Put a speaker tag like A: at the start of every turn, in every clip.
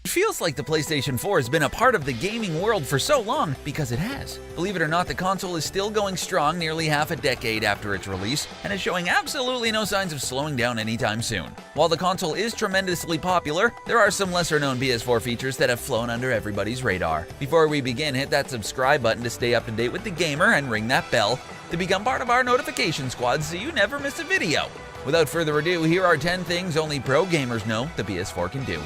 A: It feels like the PlayStation 4 has been a part of the gaming world for so long because it has. Believe it or not, the console is still going strong nearly half a decade after its release and is showing absolutely no signs of slowing down anytime soon. While the console is tremendously popular, there are some lesser-known PS4 features that have flown under everybody's radar. Before we begin, hit that subscribe button to stay up to date with the gamer and ring that bell to become part of our notification squad so you never miss a video. Without further ado, here are 10 things only pro gamers know the PS4 can do.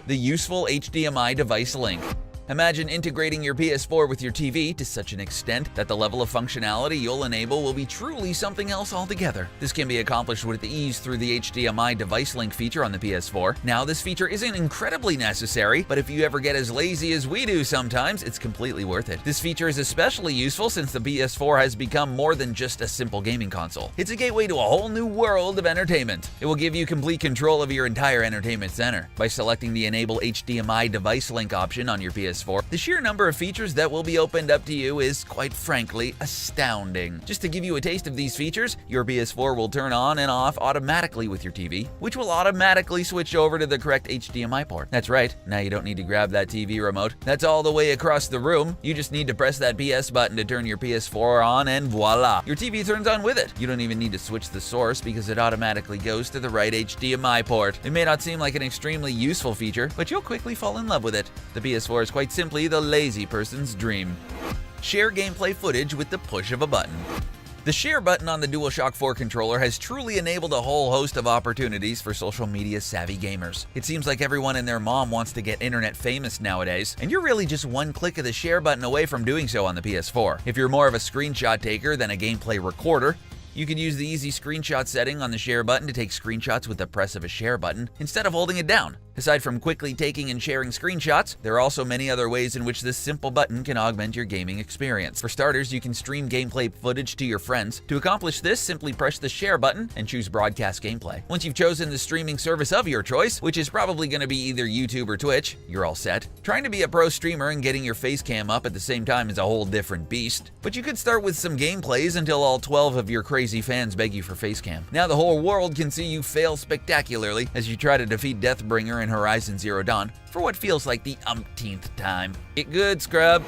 A: The useful HDMI device link. Imagine integrating your PS4 with your TV to such an extent that the level of functionality you'll enable will be truly something else altogether. This can be accomplished with ease through the HDMI device link feature on the PS4. Now, this feature isn't incredibly necessary, but if you ever get as lazy as we do sometimes, it's completely worth it. This feature is especially useful since the PS4 has become more than just a simple gaming console. It's a gateway to a whole new world of entertainment. It will give you complete control of your entire entertainment center. By selecting the Enable HDMI device link option on your PS4, the sheer number of features that will be opened up to you is, quite frankly, astounding. Just to give you a taste of these features, your PS4 will turn on and off automatically with your TV, which will automatically switch over to the correct HDMI port. That's right, now you don't need to grab that TV remote. That's all the way across the room. You just need to press that PS button to turn your PS4 on and voila! Your TV turns on with it. You don't even need to switch the source because it automatically goes to the right HDMI port. It may not seem like an extremely useful feature, but you'll quickly fall in love with it. The PS4 is quite simply the lazy person's dream. Share gameplay footage with the push of a button. The share button on the DualShock 4 controller has truly enabled a whole host of opportunities for social media savvy gamers. It seems like everyone and their mom wants to get internet famous nowadays, and you're really just one click of the share button away from doing so on the PS4. If you're more of a screenshot taker than a gameplay recorder, you can use the easy screenshot setting on the share button to take screenshots with the press of a share button instead of holding it down. Aside from quickly taking and sharing screenshots, there are also many other ways in which this simple button can augment your gaming experience. For starters, you can stream gameplay footage to your friends. To accomplish this, simply press the share button and choose broadcast gameplay. Once you've chosen the streaming service of your choice, which is probably going to be either YouTube or Twitch, you're all set. Trying to be a pro streamer and getting your face cam up at the same time is a whole different beast. But you could start with some gameplays until all 12 of your crazy fans beg you for face cam. Now the whole world can see you fail spectacularly as you try to defeat Deathbringer in Horizon Zero Dawn for what feels like the umpteenth time. Get good, scrub!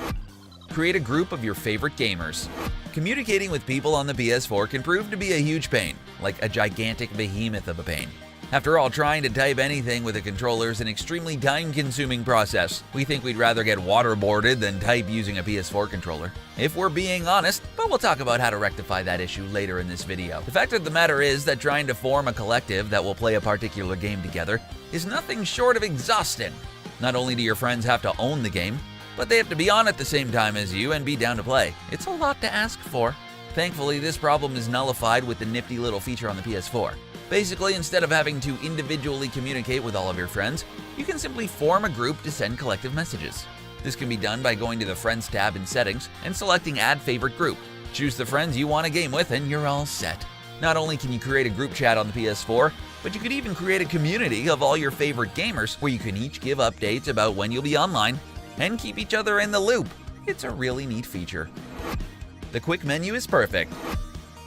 A: Create a group of your favorite gamers. Communicating with people on the PS4 can prove to be a huge pain, like a gigantic behemoth of a pain. After all, trying to type anything with a controller is an extremely time-consuming process. We think we'd rather get waterboarded than type using a PS4 controller, if we're being honest, but we'll talk about how to rectify that issue later in this video. The fact of the matter is that trying to form a collective that will play a particular game together is nothing short of exhausting. Not only do your friends have to own the game, but they have to be on at the same time as you and be down to play. It's a lot to ask for. Thankfully, this problem is nullified with the nifty little feature on the PS4. Basically, instead of having to individually communicate with all of your friends, you can simply form a group to send collective messages. This can be done by going to the Friends tab in Settings and selecting Add Favorite Group. Choose the friends you want to game with and you're all set. Not only can you create a group chat on the PS4, but you could even create a community of all your favorite gamers where you can each give updates about when you'll be online and keep each other in the loop. It's a really neat feature. The quick menu is perfect.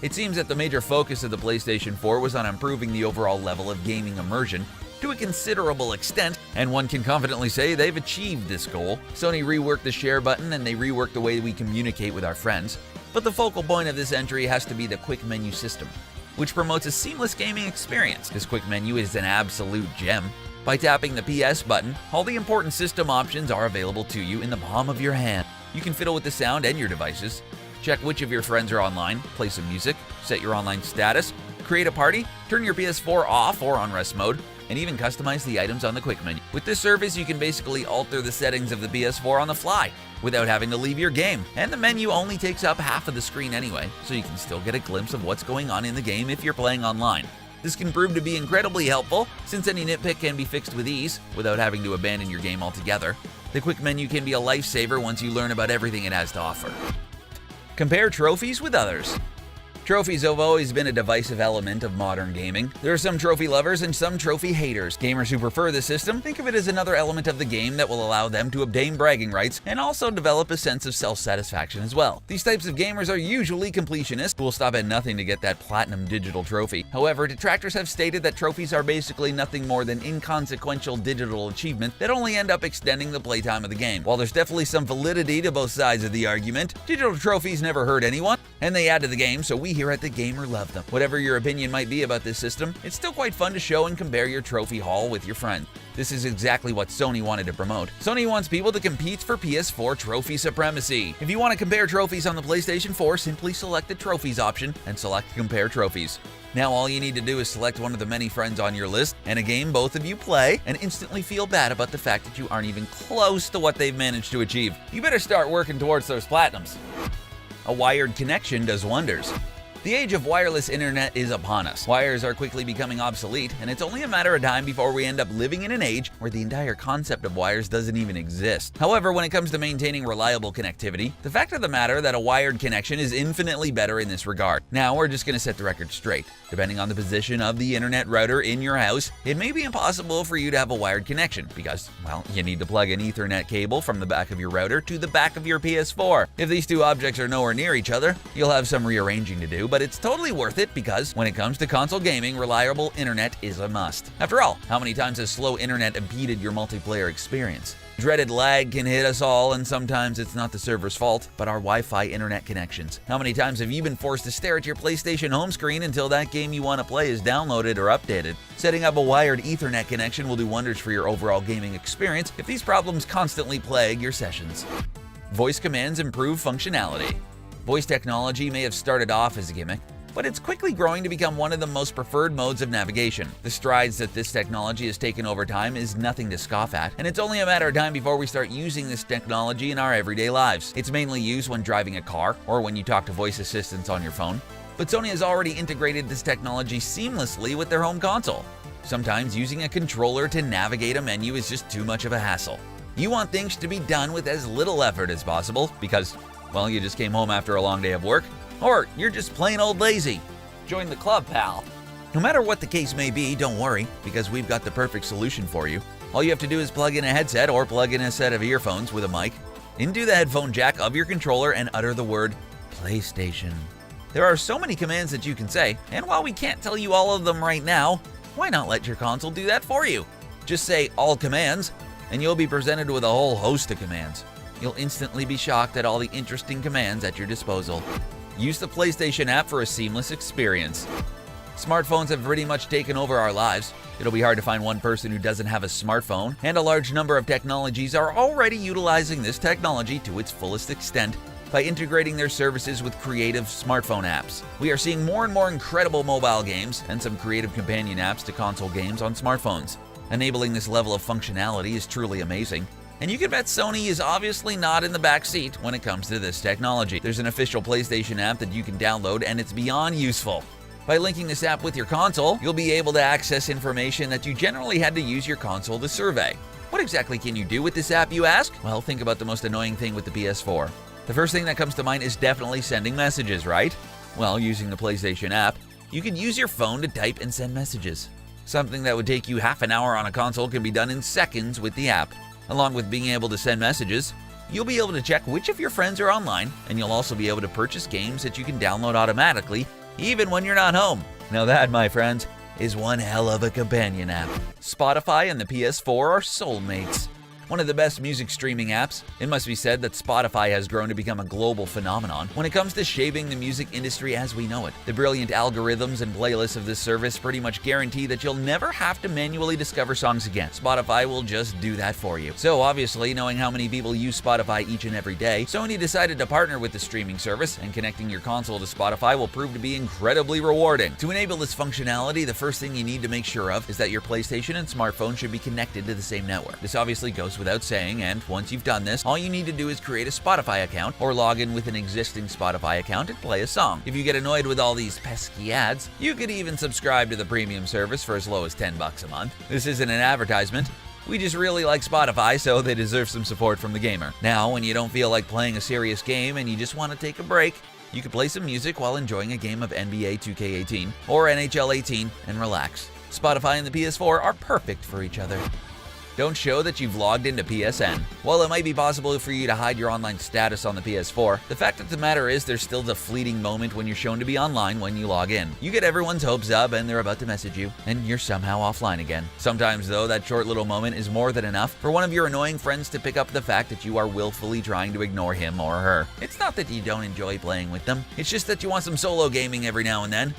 A: It seems that the major focus of the PlayStation 4 was on improving the overall level of gaming immersion to a considerable extent, and one can confidently say they've achieved this goal. Sony reworked the share button and they reworked the way we communicate with our friends, but the focal point of this entry has to be the quick menu system, which promotes a seamless gaming experience. This quick menu is an absolute gem. By tapping the PS button, all the important system options are available to you in the palm of your hand. You can fiddle with the sound and your devices, check which of your friends are online, play some music, set your online status, create a party, turn your PS4 off or on rest mode, and even customize the items on the quick menu. With this service, you can basically alter the settings of the PS4 on the fly without having to leave your game. And the menu only takes up half of the screen anyway, so you can still get a glimpse of what's going on in the game if you're playing online. This can prove to be incredibly helpful, since any nitpick can be fixed with ease without having to abandon your game altogether. The quick menu can be a lifesaver once you learn about everything it has to offer. Compare trophies with others. Trophies have always been a divisive element of modern gaming. There are some trophy lovers and some trophy haters. Gamers who prefer the system think of it as another element of the game that will allow them to obtain bragging rights and also develop a sense of self-satisfaction as well. These types of gamers are usually completionists who will stop at nothing to get that platinum digital trophy. However, detractors have stated that trophies are basically nothing more than inconsequential digital achievements that only end up extending the playtime of the game. While there's definitely some validity to both sides of the argument, digital trophies never hurt anyone, and they add to the game, so we here at The Gamer love them. Whatever your opinion might be about this system, it's still quite fun to show and compare your trophy haul with your friends. This is exactly what Sony wanted to promote. Sony wants people to compete for PS4 trophy supremacy. If you want to compare trophies on the PlayStation 4, simply select the Trophies option and select Compare Trophies. Now all you need to do is select one of the many friends on your list and a game both of you play and instantly feel bad about the fact that you aren't even close to what they've managed to achieve. You better start working towards those platinums. A wired connection does wonders. The age of wireless internet is upon us. Wires are quickly becoming obsolete, and it's only a matter of time before we end up living in an age where the entire concept of wires doesn't even exist. However, when it comes to maintaining reliable connectivity, the fact of the matter that a wired connection is infinitely better in this regard. Now, we're just going to set the record straight. Depending on the position of the internet router in your house, it may be impossible for you to have a wired connection because, well, you need to plug an Ethernet cable from the back of your router to the back of your PS4. If these two objects are nowhere near each other, you'll have some rearranging to do, but it's totally worth it because when it comes to console gaming, reliable internet is a must. After all, how many times has slow internet impeded your multiplayer experience? Dreaded lag can hit us all, and sometimes it's not the server's fault, but our Wi-Fi internet connections. How many times have you been forced to stare at your PlayStation home screen until that game you want to play is downloaded or updated? Setting up a wired Ethernet connection will do wonders for your overall gaming experience if these problems constantly plague your sessions. Voice commands improve functionality. Voice technology may have started off as a gimmick, but it's quickly growing to become one of the most preferred modes of navigation. The strides that this technology has taken over time is nothing to scoff at, and it's only a matter of time before we start using this technology in our everyday lives. It's mainly used when driving a car or when you talk to voice assistants on your phone, but Sony has already integrated this technology seamlessly with their home console. Sometimes using a controller to navigate a menu is just too much of a hassle. You want things to be done with as little effort as possible because, well, you just came home after a long day of work, or you're just plain old lazy. Join the club, pal. No matter what the case may be, don't worry, because we've got the perfect solution for you. All you have to do is plug in a headset or plug in a set of earphones with a mic into the headphone jack of your controller and utter the word PlayStation. There are so many commands that you can say, and while we can't tell you all of them right now, why not let your console do that for you? Just say all commands, and you'll be presented with a whole host of commands. You'll instantly be shocked at all the interesting commands at your disposal. Use the PlayStation app for a seamless experience. Smartphones have pretty much taken over our lives. It'll be hard to find one person who doesn't have a smartphone, and a large number of technologies are already utilizing this technology to its fullest extent by integrating their services with creative smartphone apps. We are seeing more and more incredible mobile games and some creative companion apps to console games on smartphones. Enabling this level of functionality is truly amazing. And you can bet Sony is obviously not in the back seat when it comes to this technology. There's an official PlayStation app that you can download, and it's beyond useful. By linking this app with your console, you'll be able to access information that you generally had to use your console to survey. What exactly can you do with this app, you ask? Well, think about the most annoying thing with the PS4. The first thing that comes to mind is definitely sending messages, right? Well, using the PlayStation app, you can use your phone to type and send messages. Something that would take you half an hour on a console can be done in seconds with the app. Along with being able to send messages, you'll be able to check which of your friends are online, and you'll also be able to purchase games that you can download automatically, even when you're not home. Now that, my friends, is one hell of a companion app. Spotify and the PS4 are soulmates. One of the best music streaming apps, it must be said that Spotify has grown to become a global phenomenon when it comes to shaping the music industry as we know it. The brilliant algorithms and playlists of this service pretty much guarantee that you'll never have to manually discover songs again. Spotify will just do that for you. So obviously, knowing how many people use Spotify each and every day, Sony decided to partner with the streaming service, and connecting your console to Spotify will prove to be incredibly rewarding. To enable this functionality, the first thing you need to make sure of is that your PlayStation and smartphone should be connected to the same network. This obviously goes without saying, and once you've done this, all you need to do is create a Spotify account or log in with an existing Spotify account and play a song. If you get annoyed with all these pesky ads, you could even subscribe to the premium service for as low as $10 a month. This isn't an advertisement. We just really like Spotify, so they deserve some support from the gamer. Now, when you don't feel like playing a serious game and you just want to take a break, You could play some music while enjoying a game of NBA 2K18 or NHL 18 and relax. Spotify and the PS4 are perfect for each other. Don't show that you've logged into PSN. While it might be possible for you to hide your online status on the PS4, the fact of the matter is there's still the fleeting moment when you're shown to be online when you log in. You get everyone's hopes up and they're about to message you, and you're somehow offline again. Sometimes, though, that short little moment is more than enough for one of your annoying friends to pick up the fact that you are willfully trying to ignore him or her. It's not that you don't enjoy playing with them, it's just that you want some solo gaming every now and then.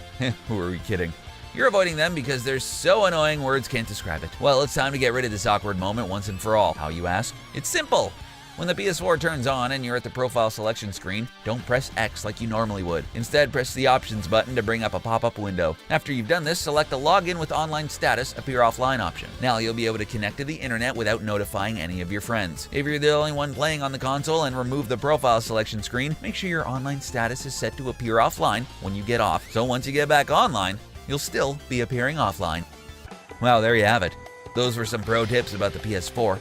A: Who are we kidding? You're avoiding them because they're so annoying words can't describe it. Well, it's time to get rid of this awkward moment once and for all. How, you ask? It's simple. When the PS4 turns on and you're at the profile selection screen, don't press X like you normally would. Instead, press the options button to bring up a pop-up window. After you've done this, select the login with online status, appear offline option. Now you'll be able to connect to the internet without notifying any of your friends. If you're the only one playing on the console and remove the profile selection screen, make sure your online status is set to appear offline when you get off. So once you get back online, you'll still be appearing offline. Wow, there you have it. Those were some pro tips about the PS4.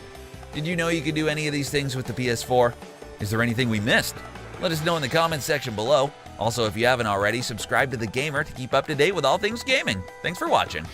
A: Did you know you could do any of these things with the PS4? Is there anything we missed? Let us know in the comments section below. Also, if you haven't already, subscribe to The Gamer to keep up to date with all things gaming. Thanks for watching.